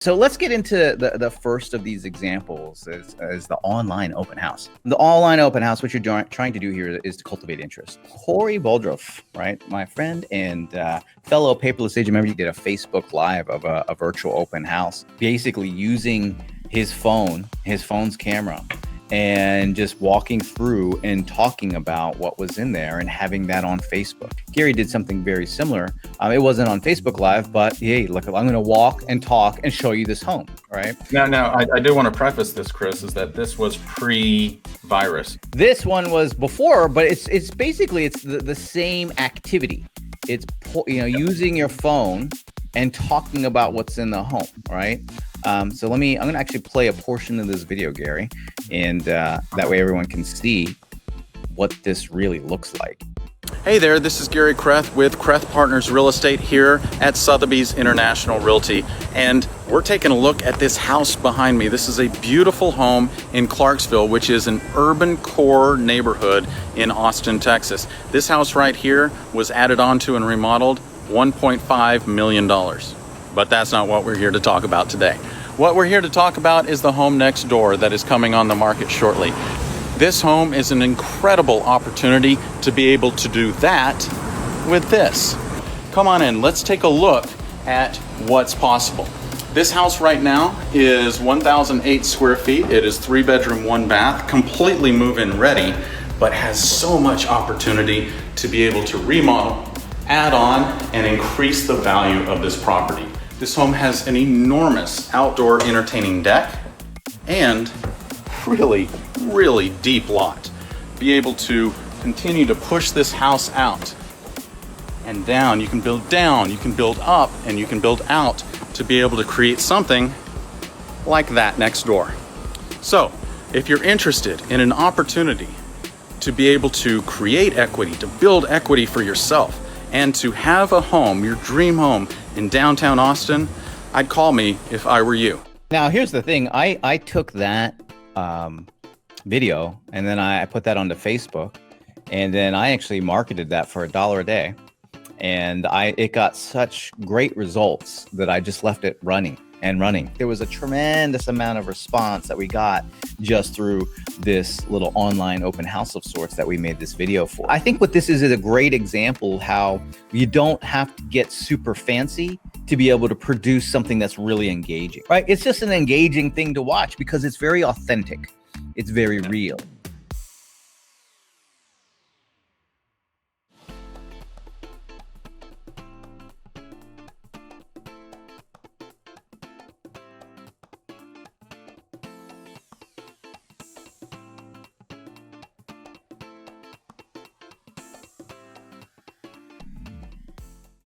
So let's get into the first of these examples as the online open house. The online open house, what you're trying to do here is to cultivate interest. Corey Boldroff, right? My friend and fellow Paperless agent member, he did a Facebook Live of a virtual open house, basically using his phone's camera, and just walking through and talking about what was in there and having that on Facebook. Gary did something very similar. It wasn't on Facebook Live, but hey, look, I'm going to walk and talk and show you this home, right? Now, I do want to preface this, Chris, is that this was pre-virus. This one was before, but it's basically the same activity. It's using your phone and talking about what's in the home, right? So I'm going to actually play a portion of this video, Gary, and that way everyone can see what this really looks like. Hey there, this is Gary Kreth with Kreth Partners Real Estate here at Sotheby's International Realty, and we're taking a look at this house behind me. This is a beautiful home in Clarksville, which is an urban core neighborhood in Austin, Texas. This house right here was added onto and remodeled, $1.5 million. But that's not what we're here to talk about today. What we're here to talk about is the home next door that is coming on the market shortly. This home is an incredible opportunity to be able to do that with this. Come on in, let's take a look at what's possible. This house right now is 1,008 square feet. It is 3-bedroom, 1-bath, completely move-in ready, but has so much opportunity to be able to remodel, add on, and increase the value of this property. This home has an enormous outdoor entertaining deck and really deep lot. Be able to continue to push this house out and down. You can build up, and you can build out to be able to create something like that next door. So if you're interested in an opportunity to be able to create equity, to build equity for yourself, and to have a home, your dream home in downtown Austin, I'd call me if I were you. Now, here's the thing. I took that video and then I put that onto Facebook, and then I actually marketed that for $1 a day. And it got such great results that I just left it running. There was a tremendous amount of response that we got just through this little online open house of sorts that we made this video for. I think what this is a great example how you don't have to get super fancy to be able to produce something that's really engaging, right? It's just an engaging thing to watch because it's very authentic. It's very real.